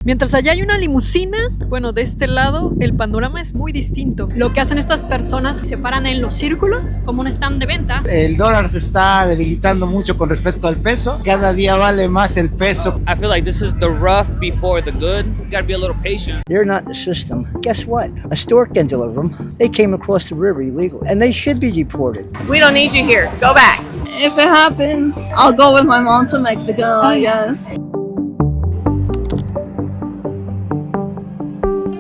Mientras allá hay una limusina, bueno, de este lado el panorama es muy distinto. Lo que hacen estas personas se paran en los círculos como un stand de venta. El dólar se está debilitando mucho con respecto al peso. Cada día vale más el peso. I feel like this is the rough before the good. You gotta be a little patient. They're not the system. Guess what? A store can deliver them. They came across the river illegally, and they should be deported. We don't need you here. Go back. If it happens, I'll go with my mom to Mexico, I guess.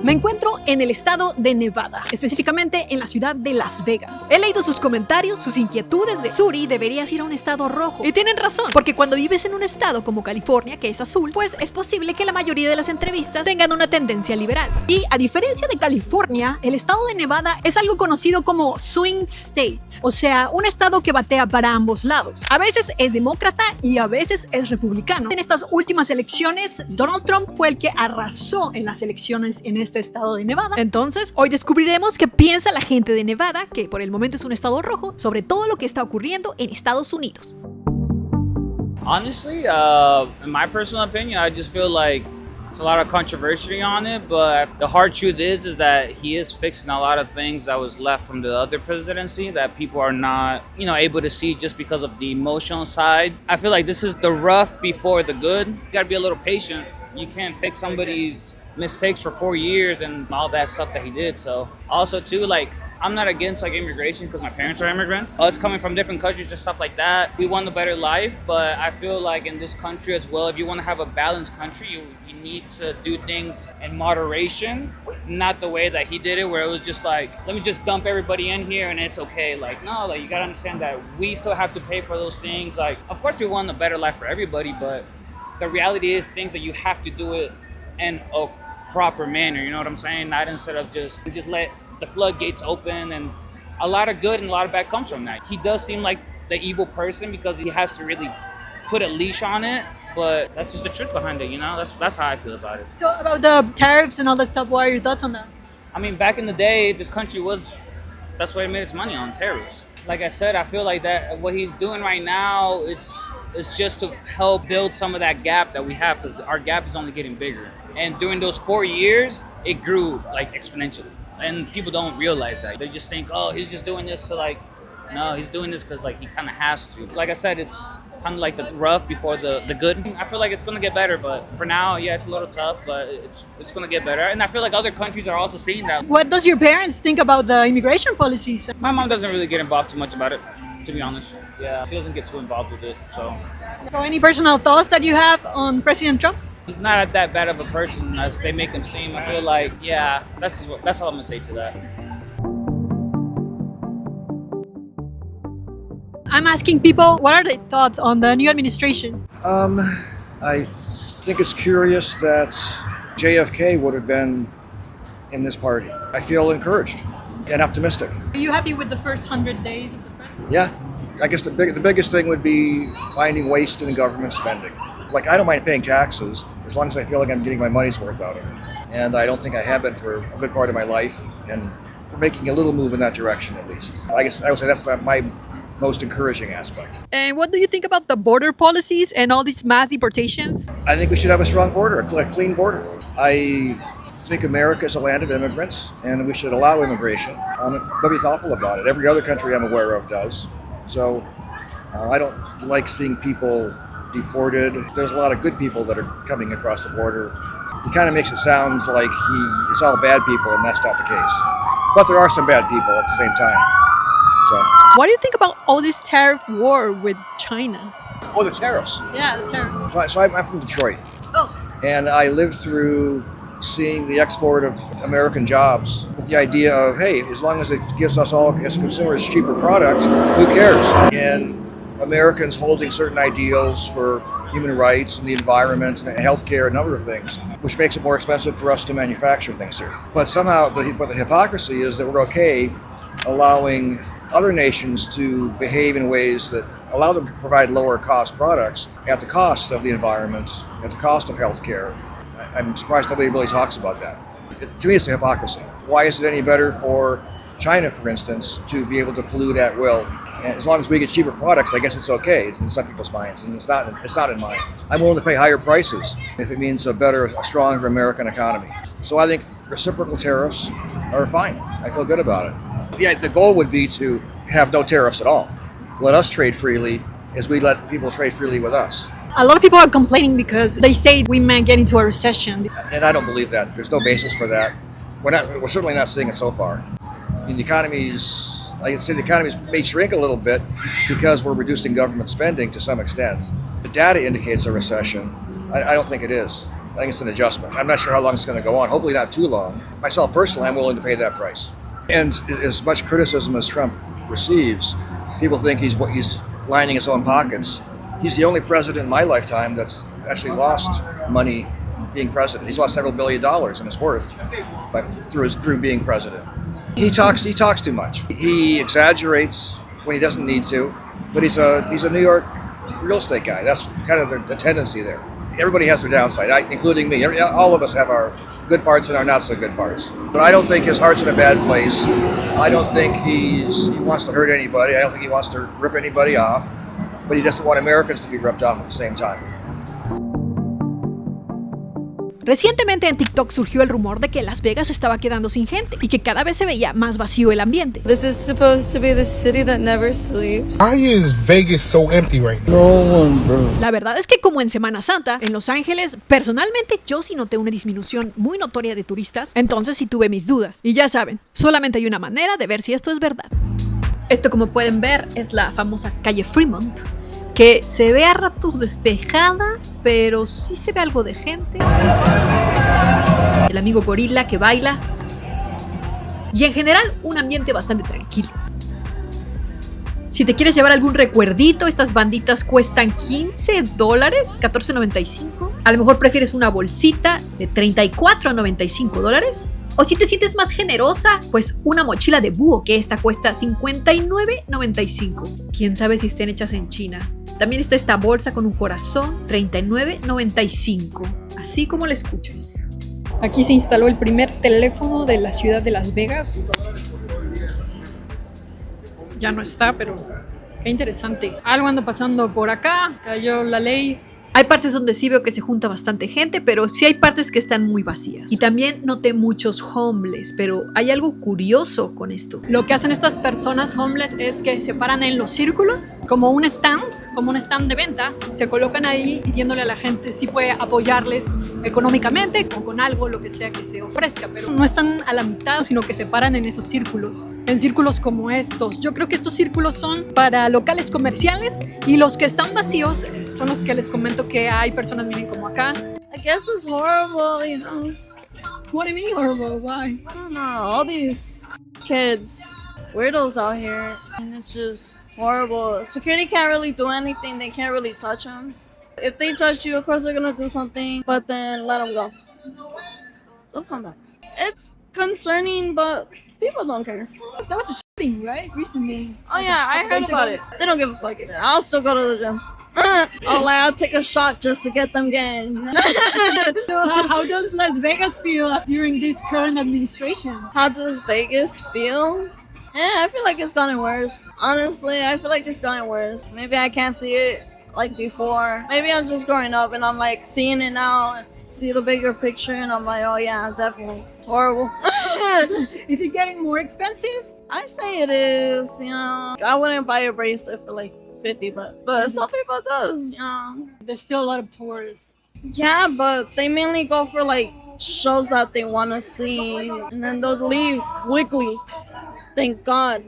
Me encuentro en el estado de Nevada, específicamente en la ciudad de Las Vegas. He leído sus comentarios, sus inquietudes de Suri, deberías ir a un estado rojo. Y tienen razón, porque cuando vives en un estado como California, que es azul, pues es posible que la mayoría de las entrevistas tengan una tendencia liberal. Y a diferencia de California, el estado de Nevada es algo conocido como swing state, o sea, un estado que batea para ambos lados. A veces es demócrata y a veces es republicano. En estas últimas elecciones, Donald Trump fue el que arrasó en las elecciones en este estado de Nevada. Entonces, hoy descubriremos qué piensa la gente de Nevada, que por el momento es un estado rojo, sobre todo lo que está ocurriendo en Estados Unidos. Honestly, in my personal opinion, I just feel like it's a lot of controversy on it, but the hard truth is that he is fixing a lot of things that was left from the other presidency that people are not, able to see just because of the emotional side. I feel like this is the rough before the good. You gotta be a little patient. You can't fix somebody's mistakes for 4 years and all that stuff that he did. So also too, I'm not against immigration because my parents are immigrants. Us coming from different countries and stuff like that, we want a better life, but I feel like in this country as well, if you want to have a balanced country, you need to do things in moderation, not the way that he did it, where it was just let me just dump everybody in here and it's okay. No, you gotta understand that we still have to pay for those things. Of course we want a better life for everybody, but the reality is things that you have to do it in a proper manner, you know what I'm saying? Not instead of just let the floodgates open, and a lot of good and a lot of bad comes from that. He does seem like the evil person because he has to really put a leash on it, but that's just the truth behind it, That's how I feel about it. So about the tariffs and all that stuff, what are your thoughts on that? I mean, back in the day, this country that's where it made its money, on tariffs. Like I said, I feel like that what he's doing right now, it's just to help build some of that gap that we have, because our gap is only getting bigger. And during those 4 years, it grew exponentially. And people don't realize that. They just think, oh, he's just doing this to no, he's doing this because he kind of has to. Like I said, it's kind of like the rough before the good. I feel like it's going to get better, but for now, yeah, it's a little tough, but it's going to get better. And I feel like other countries are also seeing that. What does your parents think about the immigration policies? My mom doesn't really get involved too much about it, to be honest. Yeah, she doesn't get too involved with it, so. So any personal thoughts that you have on President Trump? He's not that bad of a person as they make him seem. I feel like, yeah, that's all I'm gonna say to that. I'm asking people, what are their thoughts on the new administration? I think it's curious that JFK would have been in this party. I feel encouraged and optimistic. Are you happy with the first 100 days of the president? Yeah, I guess the biggest thing would be finding waste in government spending. I don't mind paying taxes as long as I feel like I'm getting my money's worth out of it. And I don't think I have been for a good part of my life, and we're making a little move in that direction at least. I guess I would say that's my most encouraging aspect. And what do you think about the border policies and all these mass deportations? I think we should have a strong border, a clean border. I think America is a land of immigrants, and we should allow immigration, but be thoughtful about it. Every other country I'm aware of does. So I don't like seeing people deported. There's a lot of good people that are coming across the border. He kind of makes it sound like it's all bad people, and that's not the case. But there are some bad people at the same time. So. What do you think about all this tariff war with China? Oh, the tariffs. Yeah, the tariffs. So I'm from Detroit. Oh. And I lived through seeing the export of American jobs with the idea of, hey, as long as it gives us all as consumers cheaper product, who cares? And Americans holding certain ideals for human rights and the environment and healthcare, a number of things, which makes it more expensive for us to manufacture things here. But somehow, the hypocrisy is that we're okay allowing other nations to behave in ways that allow them to provide lower cost products at the cost of the environment, at the cost of healthcare. I'm surprised nobody really talks about that. To me, it's a hypocrisy. Why is it any better for China, for instance, to be able to pollute at will And as long as we get cheaper products, I guess it's okay. It's in some people's minds, and it's not in mine. I'm willing to pay higher prices if it means a stronger American economy. So I think reciprocal tariffs are fine. I feel good about it. Yeah, the goal would be to have no tariffs at all. Let us trade freely as we let people trade freely with us. A lot of people are complaining because they say we might get into a recession. And I don't believe that. There's no basis for that. We're certainly not seeing it so far. I mean, the economy's may shrink a little bit because we're reducing government spending to some extent. The data indicates a recession. I don't think it is. I think it's an adjustment. I'm not sure how long it's going to go on. Hopefully not too long. Myself personally, I'm willing to pay that price. And as much criticism as Trump receives, people think he's lining his own pockets. He's the only president in my lifetime that's actually lost money being president. He's lost several $1 billion in his worth through being president. He talks too much. He exaggerates when he doesn't need to, but he's a New York real estate guy. That's kind of the tendency there. Everybody has their downside, including me. All of us have our good parts and our not so good parts. But I don't think his heart's in a bad place. I don't think he wants to hurt anybody. I don't think he wants to rip anybody off. But he doesn't want Americans to be ripped off at the same time. Recientemente en TikTok surgió el rumor de que Las Vegas estaba quedando sin gente y que cada vez se veía más vacío el ambiente. This is supposed to be the city that never sleeps. Why is Vegas so empty right now? No one, bro. La verdad es que como en Semana Santa, en Los Ángeles, personalmente yo sí noté una disminución muy notoria de turistas, entonces sí tuve mis dudas. Y ya saben, solamente hay una manera de ver si esto es verdad. Esto, como pueden ver, es la famosa calle Fremont, que se ve a ratos despejada, pero sí se ve algo de gente. El amigo gorila que baila. Y en general, un ambiente bastante tranquilo. Si te quieres llevar algún recuerdito, estas banditas cuestan $15, $14.95. A lo mejor prefieres una bolsita de $34.95. O si te sientes más generosa, pues una mochila de búho, que esta cuesta $59.95. Quién sabe si estén hechas en China. También está esta bolsa con un corazón, $39.95. Así como la escuchas. Aquí se instaló el primer teléfono de la ciudad de Las Vegas. Ya no está, pero qué interesante. Algo anda pasando por acá. Cayó la ley. Hay partes donde sí veo que se junta bastante gente, pero sí hay partes que están muy vacías. Y también noté muchos homeless, pero hay algo curioso con esto. Lo que hacen estas personas homeless es que se paran en los círculos, como un stand de venta. Se colocan ahí pidiéndole a la gente si puede apoyarles económicamente o con algo, lo que sea que se ofrezca. Pero no están a la mitad, sino que se paran en esos círculos. En círculos como estos. Yo creo que estos círculos son para locales comerciales y los que están vacíos son los que les comento que hay personas, miren, como acá. I guess it's horrible, you know. What do you mean horrible? Why? I don't know. All these kids, weirdos out here, and it's just horrible. Security can't really do anything. They can't really touch them. If they touch you, of course they're gonna do something, but then let them go. They'll come back. It's concerning, but people don't care. That was a shooting, right? Recently. Oh yeah, I heard about it. They don't give a fuck. I'll still go to the gym. I'll take a shot just to get them going. So how does Las Vegas feel during this current administration? How does Vegas feel? I feel like it's gotten worse. Honestly, I feel like it's gotten worse. Maybe I can't see it like before. Maybe I'm just growing up and I'm like seeing it now and see the bigger picture and I'm like, oh yeah, definitely. It's horrible. Is it getting more expensive? I say it is, you know. I wouldn't buy a bracelet for like $50, but some people do, you know. There's still a lot of tourists. Yeah, but they mainly go for like shows that they want to see, and then they'll leave quickly. Thank God.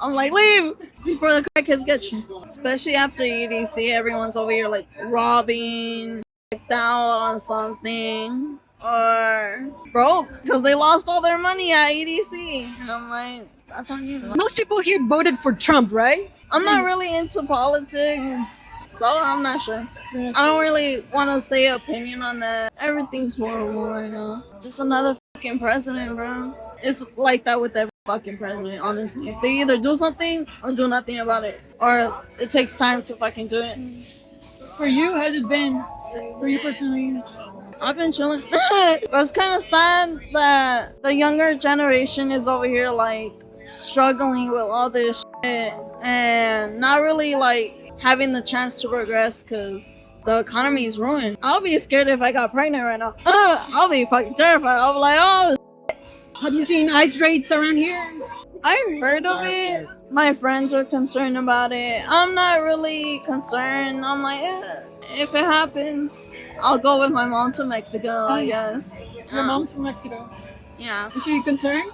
I'm like, leave before the crackheads get you. Especially after EDC, everyone's over here like robbing, out on something, or broke because they lost all their money at EDC. And I'm like, that's on you. Most people here voted for Trump, right? I'm not really into politics, so I'm not sure. I don't really want to say an opinion on that. Everything's horrible right now. Just another fucking president, bro. It's like that with every fucking president, honestly. They either do something or do nothing about it. Or it takes time to fucking do it. For you, has it been? For you personally? I've been chilling. It's kind of sad that the younger generation is over here like struggling with all this shit. and not really like having the chance to progress because the economy is ruined. I'll be scared if I got pregnant right now. I'll be fucking terrified. I'll be like, oh, Have you seen ice raids around here? I've heard of it. My friends are concerned about it. I'm not really concerned. I'm like, if it happens, I'll go with my mom to Mexico, I guess. Your mom's from Mexico. Yeah. Is she concerned?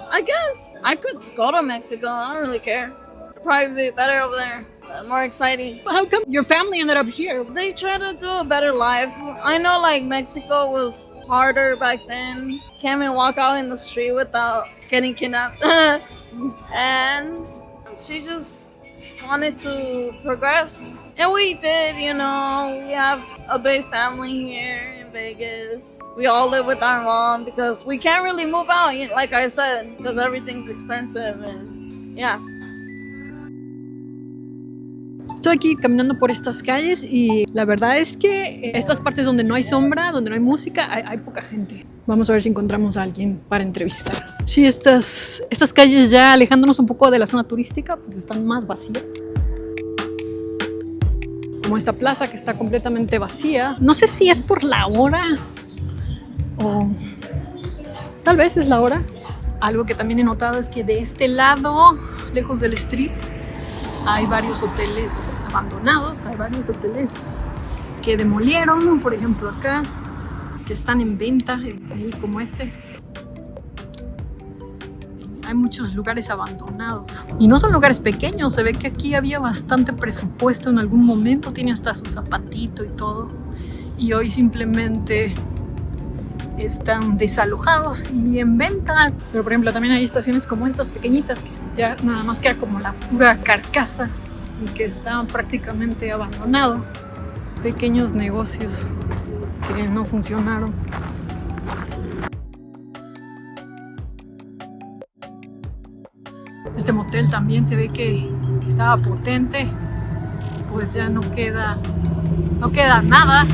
I guess I could go to Mexico. I don't really care. It'd probably be better over there. More exciting. How come your family ended up here? They try to do a better life. I know like Mexico was harder back then. Can't even walk out in the street without getting kidnapped. And she just wanted to progress. And we did, you know. We have a big family here in Vegas. We all live with our mom because we can't really move out, like I said, because everything's expensive and yeah. Estoy aquí caminando por estas calles y la verdad es que estas partes donde no hay sombra, donde no hay música, hay poca gente. Vamos a ver si encontramos a alguien para entrevistar. Sí, estas calles ya alejándonos un poco de la zona turística, pues están más vacías. Como esta plaza que está completamente vacía. No sé si es por la hora o tal vez es la hora. Algo que también he notado es que de este lado, lejos del strip, hay varios hoteles abandonados, hay varios hoteles que demolieron, por ejemplo acá, que están en venta, ahí como este. Hay muchos lugares abandonados. Y no son lugares pequeños, se ve que aquí había bastante presupuesto en algún momento, tiene hasta su zapatito y todo. Y hoy simplemente están desalojados y en venta. Pero por ejemplo también hay estaciones como estas pequeñitas que ya nada más queda como la pura carcasa y que está prácticamente abandonado. Pequeños negocios que no funcionaron. Este motel también se ve que estaba potente, pues ya no queda nada.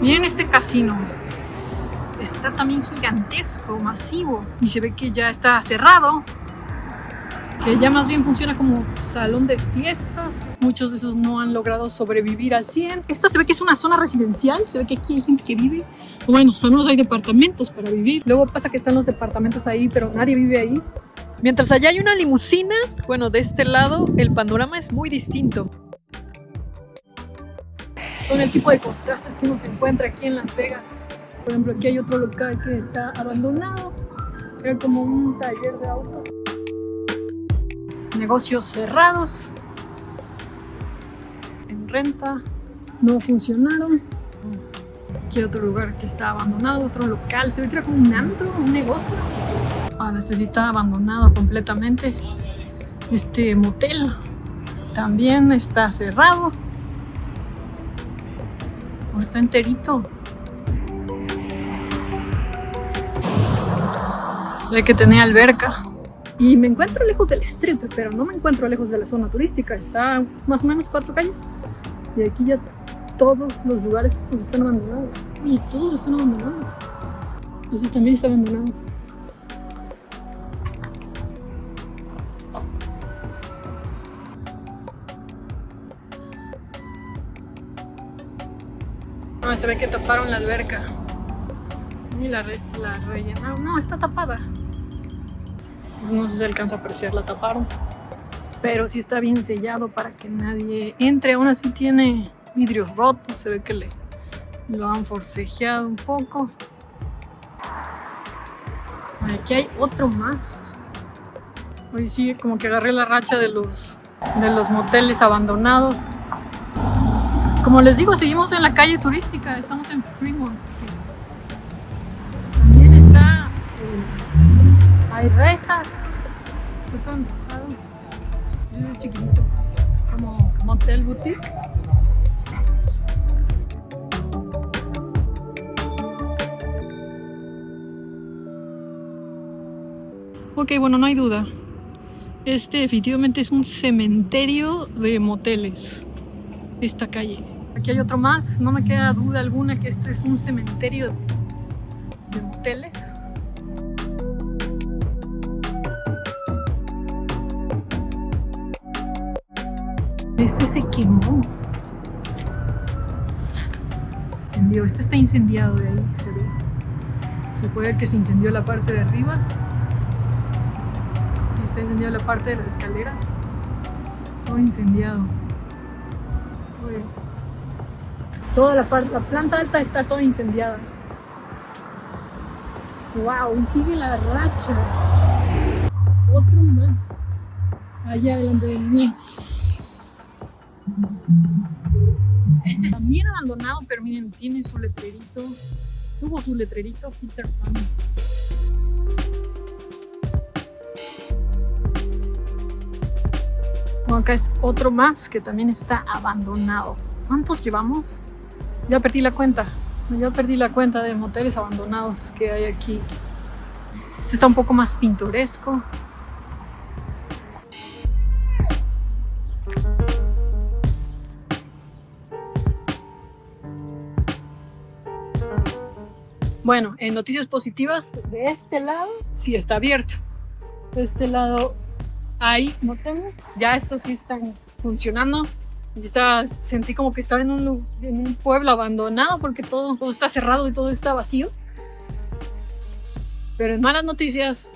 Miren este casino, está también gigantesco, masivo, y se ve que ya está cerrado, que ya más bien funciona como salón de fiestas. Muchos de esos no han logrado sobrevivir al 100. Esta se ve que es una zona residencial, se ve que aquí hay gente que vive, o bueno, al menos hay departamentos para vivir. Luego pasa que están los departamentos ahí, pero nadie vive ahí. Mientras allá hay una limusina, bueno, de este lado el panorama es muy distinto. Son el tipo de contrastes que uno se encuentra aquí en Las Vegas. Por ejemplo, aquí hay otro local que está abandonado. Era como un taller de autos. Negocios cerrados. En renta. No funcionaron. Aquí hay otro lugar que está abandonado. Otro local. Se ve que era como un antro, un negocio. Ahora este sí está abandonado completamente. Este motel también está cerrado. Está enterito. Hay que tener alberca. Y me encuentro lejos del strip, pero no me encuentro lejos de la zona turística. Está más o menos 4 calles. Y aquí ya todos los lugares estos están abandonados. Y todos están abandonados. Este también está abandonado. No, se ve que taparon la alberca y la rellenaron. No, está tapada. Pues no sé si se alcanza a apreciar, la taparon. Pero sí está bien sellado para que nadie entre. Aún así tiene vidrios rotos. Se ve que lo han forcejeado un poco. Aquí hay otro más. Hoy sí como que agarré la racha de los moteles abandonados. Como les digo, seguimos en la calle turística, estamos en Fremont Street. También está, hay rejas, están es chiquitito, como motel boutique. Ok, bueno, no hay duda. Este definitivamente es un cementerio de moteles. Esta calle. Aquí hay otro más, no me queda duda alguna que este es un cementerio de moteles. Este se quemó. Encendió. Este está incendiado de ahí, se ve. Se puede ver que se incendió la parte de arriba. Y está incendiada la parte de las escaleras. Todo incendiado. Uy. Toda la planta alta está toda incendiada. Wow, y sigue la racha. Otro más. Allá delante de mí. Este está bien abandonado, pero miren, tiene su letrerito. Tuvo su letrerito Peter Pan. Bueno, acá es otro más que también está abandonado. ¿Cuántos llevamos? Ya perdí la cuenta. Ya perdí la cuenta de moteles abandonados que hay aquí. Este está un poco más pintoresco. Bueno, en noticias positivas, de este lado sí está abierto. De este lado hay moteles. Ya estos sí están funcionando. Sentí como que estaba en un pueblo abandonado porque todo está cerrado y todo está vacío. Pero en malas noticias,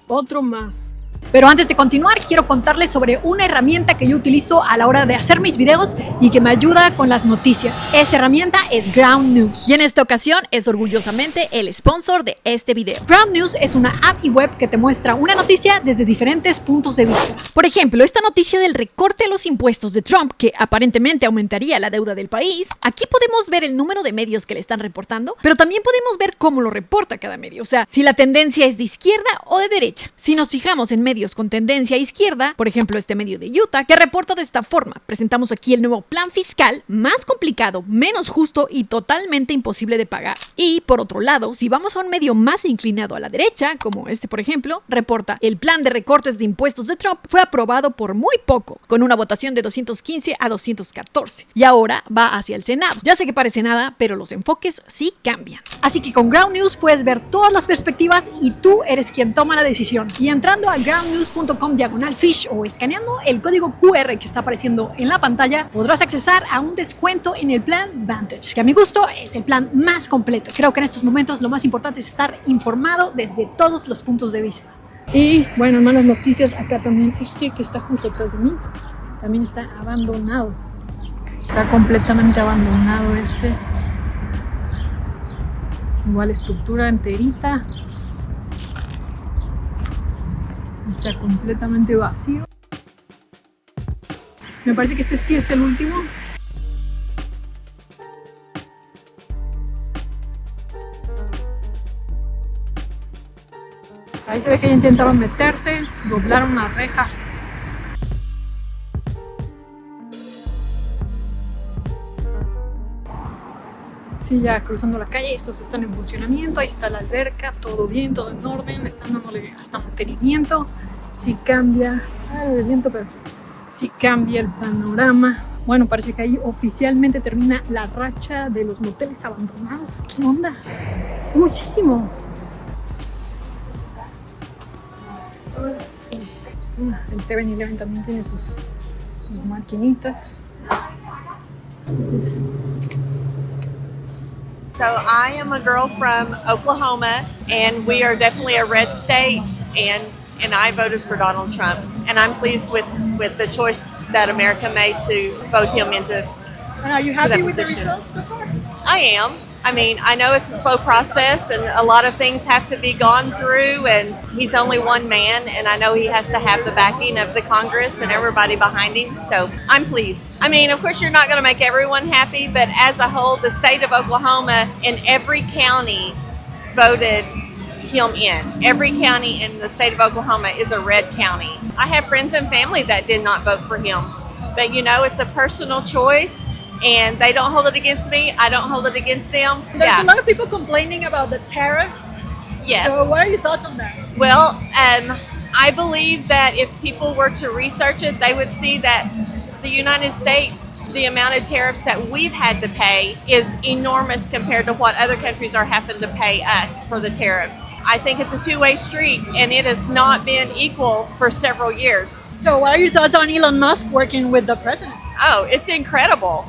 otro más. Pero antes de continuar, quiero contarles sobre una herramienta que yo utilizo a la hora de hacer mis videos y que me ayuda con las noticias. Esta herramienta es Ground News y en esta ocasión es orgullosamente el sponsor de este video. Ground News es una app y web que te muestra una noticia desde diferentes puntos de vista. Por ejemplo, esta noticia del recorte de los impuestos de Trump, que aparentemente aumentaría la deuda del país. Aquí podemos ver el número de medios que le están reportando, pero también podemos ver cómo lo reporta cada medio. O sea, si la tendencia es de izquierda o de derecha. Si nos fijamos en medios con tendencia izquierda, por ejemplo este medio de Utah, que reporta de esta forma: presentamos aquí el nuevo plan fiscal más complicado, menos justo y totalmente imposible de pagar. Y por otro lado, si vamos a un medio más inclinado a la derecha, como este por ejemplo, reporta: el plan de recortes de impuestos de Trump fue aprobado por muy poco, con una votación de 215 a 214, y ahora va hacia el Senado. Ya sé que parece nada, pero los enfoques sí cambian. Así que con Ground News puedes ver todas las perspectivas y tú eres quien toma la decisión. Y entrando a groundnews.com/fish o escaneando el código QR que está apareciendo en la pantalla, podrás accesar a un descuento en el plan Vantage, que a mi gusto es el plan más completo. Creo que en estos momentos lo más importante es estar informado desde todos los puntos de vista. Y bueno, en malas noticias, acá también este que está justo atrás de mí, también está abandonado. Está completamente abandonado este. Igual estructura enterita. Está completamente vacío. Me parece que este sí es el último. Ahí se ve que ya intentaban meterse, doblaron una reja. Sí, ya cruzando la calle, estos están en funcionamiento, ahí está la alberca, todo bien, todo en orden, están dándole hasta mantenimiento. Sí cambia algo de viento, pero sí cambia el panorama. Bueno, parece que ahí oficialmente termina la racha de los moteles abandonados. ¿Qué onda? Son muchísimos. El 7-Eleven también tiene sus maquinitas. So I am a girl from Oklahoma, and we are definitely a red state, and I voted for Donald Trump, and I'm pleased with the choice that America made to vote him into. And are you happy with the results so far? I am. I mean, I know it's a slow process and a lot of things have to be gone through, and he's only one man, and I know he has to have the backing of the Congress and everybody behind him, so I'm pleased. I mean, of course, you're not going to make everyone happy, but as a whole, the state of Oklahoma in every county voted him in. Every county in the state of Oklahoma is a red county. I have friends and family that did not vote for him, but you know, it's a personal choice. And they don't hold it against me. I don't hold it against them. There's a lot of people complaining about the tariffs. Yes. So what are your thoughts on that? Well, I believe that if people were to research it, they would see that the United States, the amount of tariffs that we've had to pay is enormous compared to what other countries are having to pay us for the tariffs. I think it's a two-way street, and it has not been equal for several years. So what are your thoughts on Elon Musk working with the president? Oh, it's incredible.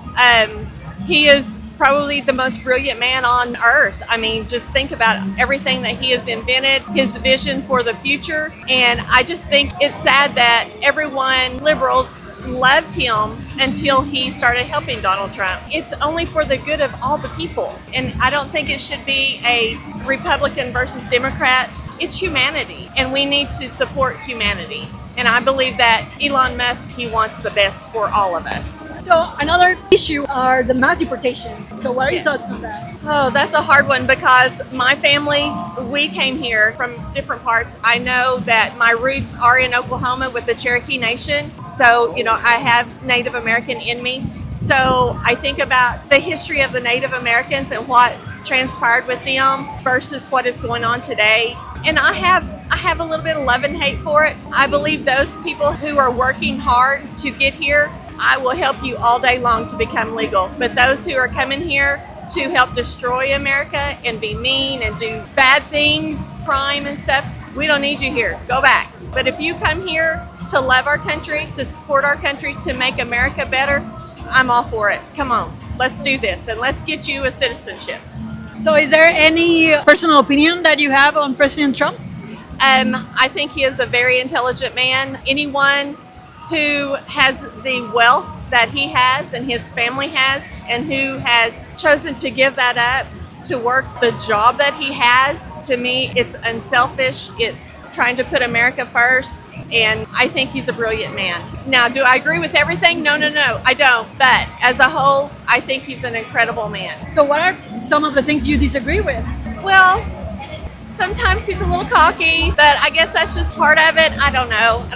He is probably the most brilliant man on earth. I mean, just think about everything that he has invented, his vision for the future. And I just think it's sad that everyone, liberals, loved him until he started helping Donald Trump. It's only for the good of all the people. And I don't think it should be a Republican versus Democrat. It's humanity, and we need to support humanity. And I believe that Elon Musk, he wants the best for all of us. So another issue are the mass deportations. So what are your thoughts on that? Oh, that's a hard one because my family, we came here from different parts. I know that my roots are in Oklahoma with the Cherokee Nation. So, you know, I have Native American in me. So I think about the history of the Native Americans and what transpired with them versus what is going on today. And I have a little bit of love and hate for it. I believe those people who are working hard to get here, I will help you all day long to become legal. But those who are coming here to help destroy America and be mean and do bad things, crime and stuff, we don't need you here. Go back. But if you come here to love our country, to support our country, to make America better, I'm all for it. Come on, let's do this and let's get you a citizenship. So is there any personal opinion that you have on President Trump? I think he is a very intelligent man. Anyone who has the wealth that he has and his family has, and who has chosen to give that up to work the job that he has, to me, it's unselfish. It's trying to put America first. And I think he's a brilliant man. Now, do I agree with everything? No, I don't. But as a whole, I think he's an incredible man. So what are some of the things you disagree with? Well, sometimes he's a little cocky, but I guess that's just part of it. I don't know.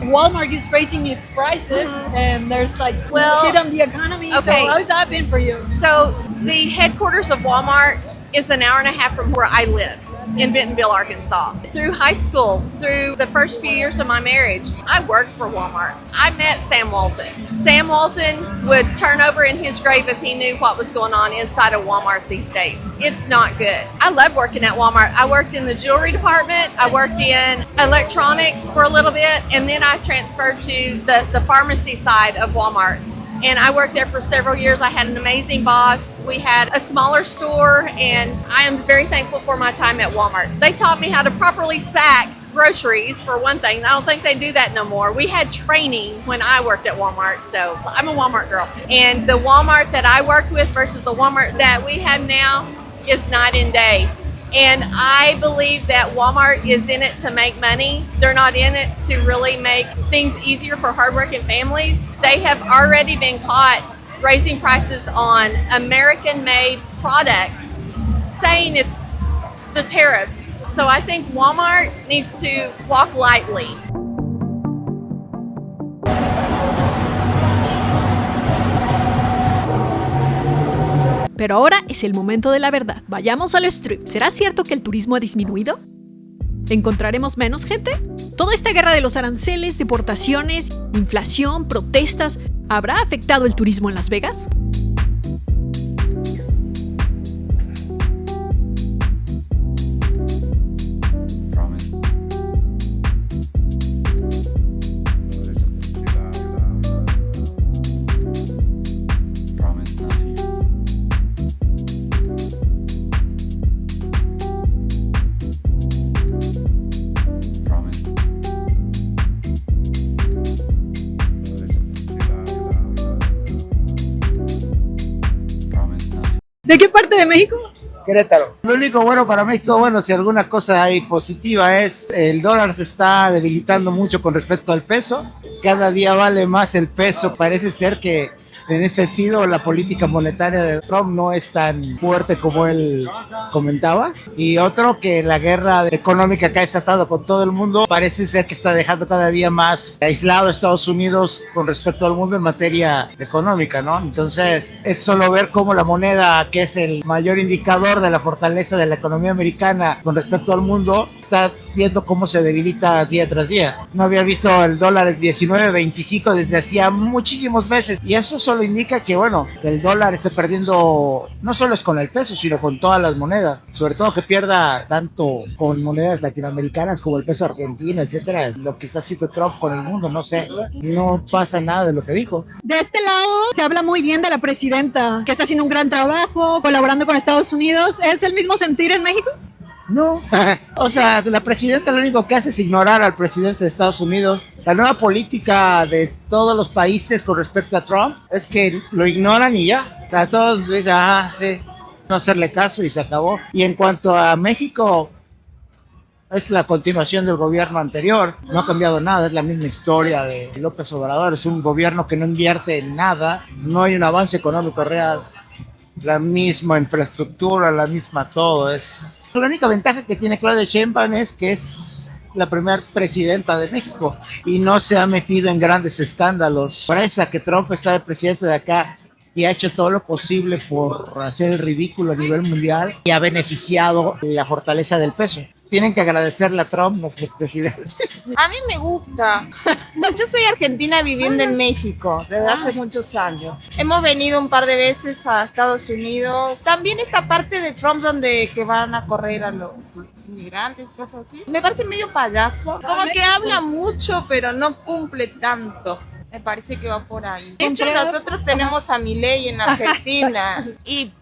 Walmart is raising its prices, and there's like Well, hit on the economy. okay. So how's that been for you? So the headquarters of Walmart is an hour and a half from where I live in Bentonville, Arkansas. Through high school, through the first few years of my marriage, I worked for Walmart. I met Sam Walton. Sam Walton would turn over in his grave if he knew what was going on inside of Walmart these days. It's not good. I love working at Walmart. I worked in the jewelry department. I worked in electronics for a little bit, and then I transferred to the pharmacy side of Walmart. And I worked there for several years. I had an amazing boss. We had a smaller store, and I am very thankful for my time at Walmart. They taught me how to properly sack groceries, for one thing. I don't think they do that no more. We had training when I worked at Walmart, so I'm a Walmart girl. And the Walmart that I worked with versus the Walmart that we have now is night and day. And I believe that Walmart is in it to make money. They're not in it to really make things easier for hardworking families. They have already been caught raising prices on American-made products, saying it's the tariffs. So I think Walmart needs to walk lightly. Pero ahora es el momento de la verdad. Vayamos al strip. ¿Será cierto que el turismo ha disminuido? ¿Encontraremos menos gente? ¿Toda esta guerra de los aranceles, deportaciones, inflación, protestas, habrá afectado el turismo en Las Vegas? ¿De qué parte de México? Querétaro. Lo único bueno para México, bueno, si alguna cosa hay positiva es el dólar se está debilitando mucho con respecto al peso. Cada día vale más el peso. Parece ser que en ese sentido la política monetaria de Trump no es tan fuerte como él comentaba. Y otro, que la guerra económica que ha desatado con todo el mundo parece ser que está dejando cada día más aislado a Estados Unidos con respecto al mundo en materia económica, ¿no? Entonces es solo ver cómo la moneda, que es el mayor indicador de la fortaleza de la economía americana con respecto al mundo, está viendo cómo se debilita día tras día. No había visto el dólar en 19.25 desde hacía muchísimos meses. Y eso solo indica que, bueno, que el dólar está perdiendo, no solo es con el peso, sino con todas las monedas. Sobre todo que pierda tanto con monedas latinoamericanas como el peso argentino, etcétera. Lo que está haciendo Trump con el mundo, no sé. No pasa nada de lo que dijo. De este lado se habla muy bien de la presidenta, que está haciendo un gran trabajo, colaborando con Estados Unidos. ¿Es el mismo sentir en México? No, o sea, la presidenta lo único que hace es ignorar al presidente de Estados Unidos. La nueva política de todos los países con respecto a Trump es que lo ignoran y ya. O sea, todos dicen, sí, no hacerle caso y se acabó. Y en cuanto a México, es la continuación del gobierno anterior. No ha cambiado nada, es la misma historia de López Obrador. Es un gobierno que no invierte en nada, no hay un avance económico real. La misma infraestructura, la misma todo. La única ventaja que tiene Claudia Sheinbaum es que es la primera presidenta de México y no se ha metido en grandes escándalos. Parece que Trump está de presidente de acá y ha hecho todo lo posible por hacer el ridículo a nivel mundial y ha beneficiado la fortaleza del peso. Tienen que agradecerle a Trump, nuestro presidente. A mí me gusta. Yo soy argentina viviendo en México desde hace muchos años. Hemos venido un par de veces a Estados Unidos. También esta parte de Trump donde que van a correr a los inmigrantes, cosas así. Me parece medio payaso. Como que habla mucho, pero no cumple tanto. Me parece que va por ahí. De hecho, nosotros tenemos a Milei en Argentina y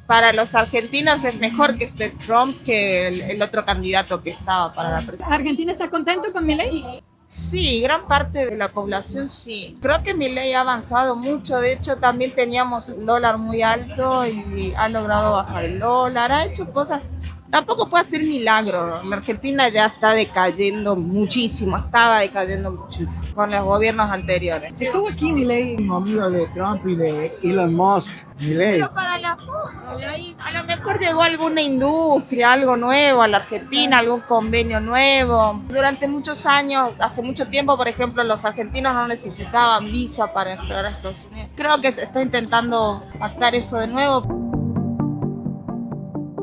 para los argentinos es mejor que esté Trump que el otro candidato que estaba para la presidencia. ¿Argentina está contento con Milei? Sí, gran parte de la población sí. Creo que Milei ha avanzado mucho. De hecho, también teníamos el dólar muy alto y ha logrado bajar el dólar. Ha hecho cosas. Tampoco puede hacer milagro. La Argentina ya está decayendo muchísimo. Estaba decayendo muchísimo con los gobiernos anteriores. Estuvo aquí Milei. Amigo de Trump y de Elon Musk. Milei. Pero para la foto, de ahí, a lo mejor llegó alguna industria, algo nuevo a la Argentina, algún convenio nuevo. Durante muchos años, hace mucho tiempo, por ejemplo, los argentinos no necesitaban visa para entrar a Estados Unidos. Creo que se está intentando pactar eso de nuevo.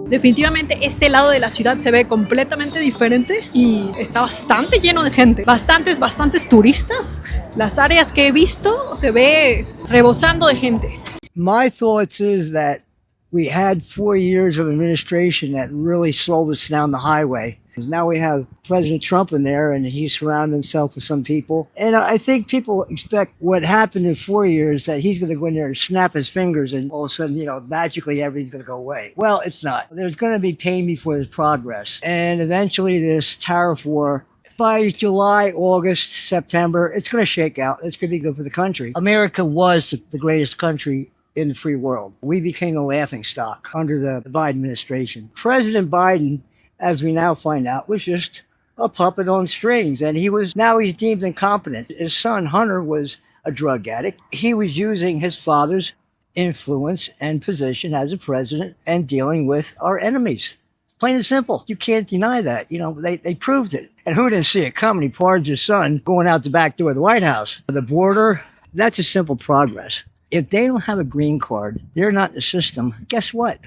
Definitivamente este lado de la ciudad se ve completamente diferente y está bastante lleno de gente. Bastantes turistas. Las áreas que he visto se ve rebosando de gente. My thoughts is that we had 4 years of administration that really slowed us down the highway. Now we have President Trump in there and he's surrounded himself with some people. And I think people expect what happened in 4 years, that he's going to go in there and snap his fingers and all of a sudden, magically everything's going to go away. Well, it's not. There's going to be pain before there's progress. And eventually this tariff war, by July, August, September, it's going to shake out. It's going to be good for the country. America was the greatest country in the free world. We became a laughingstock under the Biden administration. President Biden, as we now find out, was just a puppet on strings, and now he's deemed incompetent. His son, Hunter, was a drug addict. He was using his father's influence and position as a president and dealing with our enemies. Plain and simple. You can't deny that. They proved it. And who didn't see it coming? He pardoned his son going out the back door of the White House. The border, that's a simple progress. If they don't have a green card, they're not in the system. Guess what?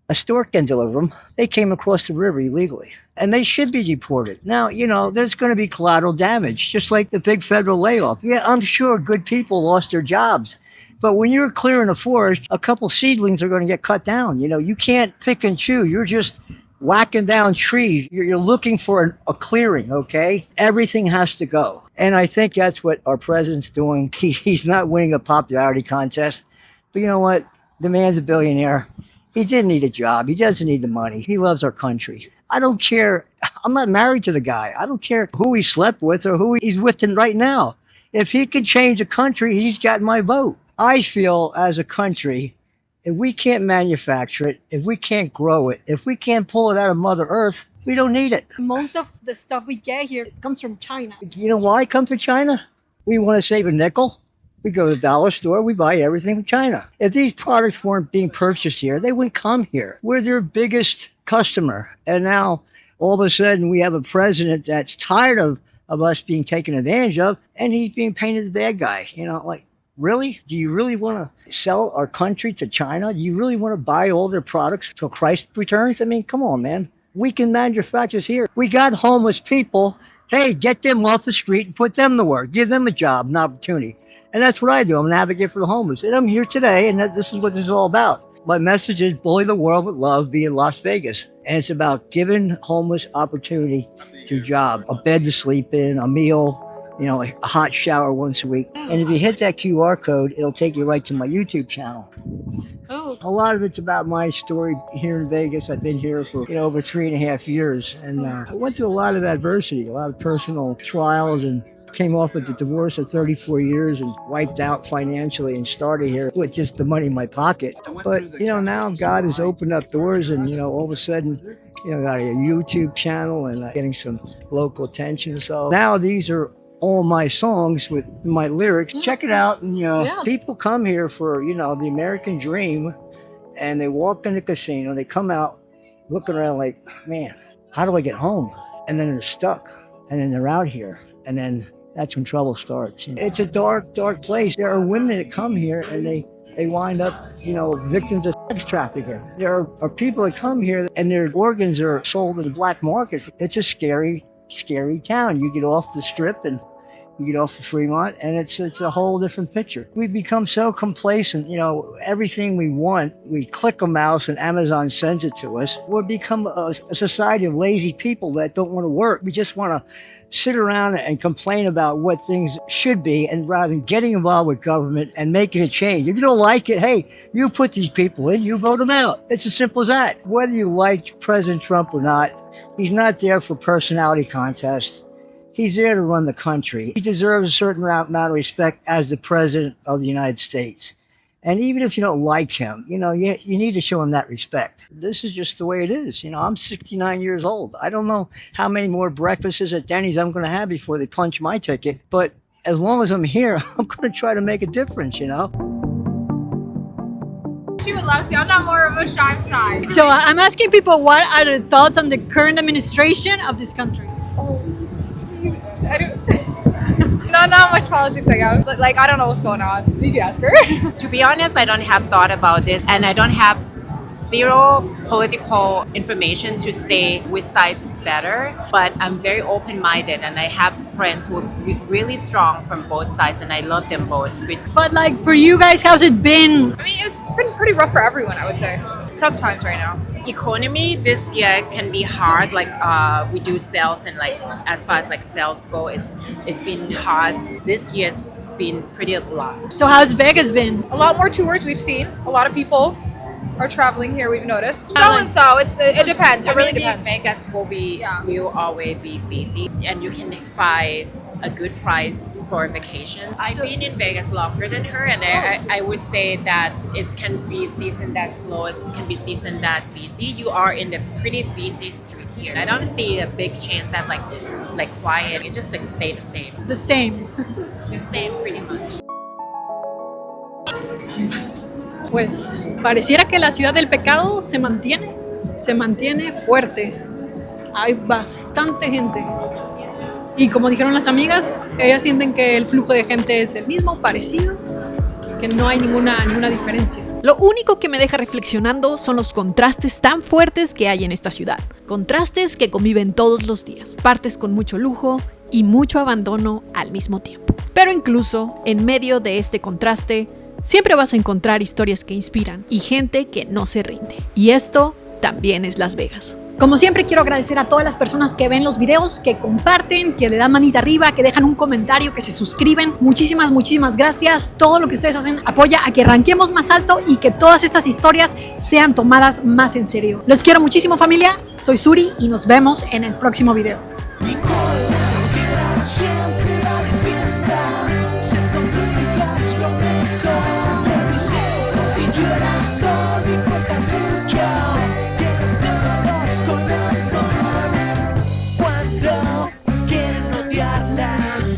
A store can deliver them. They came across the river illegally, and they should be deported. Now, there's going to be collateral damage, just like the big federal layoff. Yeah, I'm sure good people lost their jobs. But when you're clearing a forest, a couple seedlings are going to get cut down. You can't pick and choose. You're just whacking down trees. You're looking for a clearing, okay? Everything has to go. And I think that's what our president's doing. He's not winning a popularity contest. But you know what? The man's a billionaire. He didn't need a job. He doesn't need the money. He loves our country. I don't care. I'm not married to the guy. I don't care who he slept with or who he's with right now. If he can change the country, he's got my vote. I feel as a country, if we can't manufacture it, if we can't grow it, if we can't pull it out of Mother Earth, we don't need it. Most of the stuff we get here comes from China. You know why it comes from China? We want to save a nickel. We go to the dollar store, we buy everything from China. If these products weren't being purchased here, they wouldn't come here. We're their biggest customer. And now, all of a sudden, we have a president that's tired of us being taken advantage of, and he's being painted the bad guy. Really? Do you really want to sell our country to China? Do you really want to buy all their products till Christ returns? I mean, come on, man. We can manufacture here. We got homeless people. Hey, get them off the street and put them to work. Give them a job, an opportunity. And that's what I do. I'm an advocate for the homeless. And I'm here today, and this is what this is all about. My message is bully the world with love, be in Las Vegas. And it's about giving homeless opportunity to job, a bed to sleep in, a meal, you know, a hot shower once a week. And if you hit that QR code, it'll take you right to my YouTube channel. Oh. A lot of it's about my story here in Vegas. I've been here for over 3.5 years. And I went through a lot of adversity, a lot of personal trials, and came off with a divorce of 34 years and wiped out financially and started here with just the money in my pocket. But, now God has opened up doors and, all of a sudden, got a YouTube channel and getting some local attention. So now these are all my songs with my lyrics. Check it out. And, people come here for, the American dream, and they walk in the casino, they come out looking around like, man, how do I get home? And then they're stuck, and then they're out here, and then that's when trouble starts. It's a dark, dark place. There are women that come here and they wind up, victims of sex trafficking. There are people that come here and their organs are sold in the black market. It's a scary, scary town. You get off the Strip and you get off of Fremont, and it's a whole different picture. We've become so complacent. Everything we want, we click a mouse and Amazon sends it to us. We've become a society of lazy people that don't want to work. We just want to sit around and complain about what things should be, and rather than getting involved with government and making a change. If you don't like it, hey, you put these people in, you vote them out. It's as simple as that. Whether you like President Trump or not, he's not there for personality contests. He's there to run the country. He deserves a certain amount of respect as the President of the United States. And even if you don't like him, you need to show him that respect. This is just the way it is. I'm 69 years old. I don't know how many more breakfasts at Denny's I'm going to have before they punch my ticket. But as long as I'm here, I'm going to try to make a difference, She would love to. I'm not more of a shy. So I'm asking people, what are their thoughts on the current administration of this country? Not much politics I got. But I don't know what's going on. You can ask her. To be honest, I don't have thought about this, and I don't have zero political information to say which side is better, but I'm very open-minded, and I have friends who are really strong from both sides, and I love them both. But for you guys, how's it been? I mean, it's been pretty rough for everyone, I would say. It's tough times right now. Economy this year can be hard. We do sales, and as far as sales go, it's been hard. This year's been pretty rough. So how's Vegas been? A lot more tours we've seen. A lot of people are traveling here, we've noticed. It depends. It really depends. Vegas will always be busy, and you can find a good price for a vacation. I've been in Vegas longer than her, and I would say that it can be season that slow, it can be season that busy. You are in the pretty busy street here. I don't see a big chance that quiet. It just stay the same. The same. The same pretty much. Pues pareciera que la ciudad del pecado se mantiene fuerte. Hay bastante gente. Y como dijeron las amigas, ellas sienten que el flujo de gente es el mismo, parecido, que no hay ninguna diferencia. Lo único que me deja reflexionando son los contrastes tan fuertes que hay en esta ciudad. Contrastes que conviven todos los días. Partes con mucho lujo y mucho abandono al mismo tiempo. Pero incluso en medio de este contraste, siempre vas a encontrar historias que inspiran y gente que no se rinde. Y esto también es Las Vegas. Como siempre, quiero agradecer a todas las personas que ven los videos, que comparten, que le dan manita arriba, que dejan un comentario, que se suscriben. Muchísimas, muchísimas gracias. Todo lo que ustedes hacen apoya a que ranquemos más alto y que todas estas historias sean tomadas más en serio. Los quiero muchísimo, familia. Soy Suri y nos vemos en el próximo video.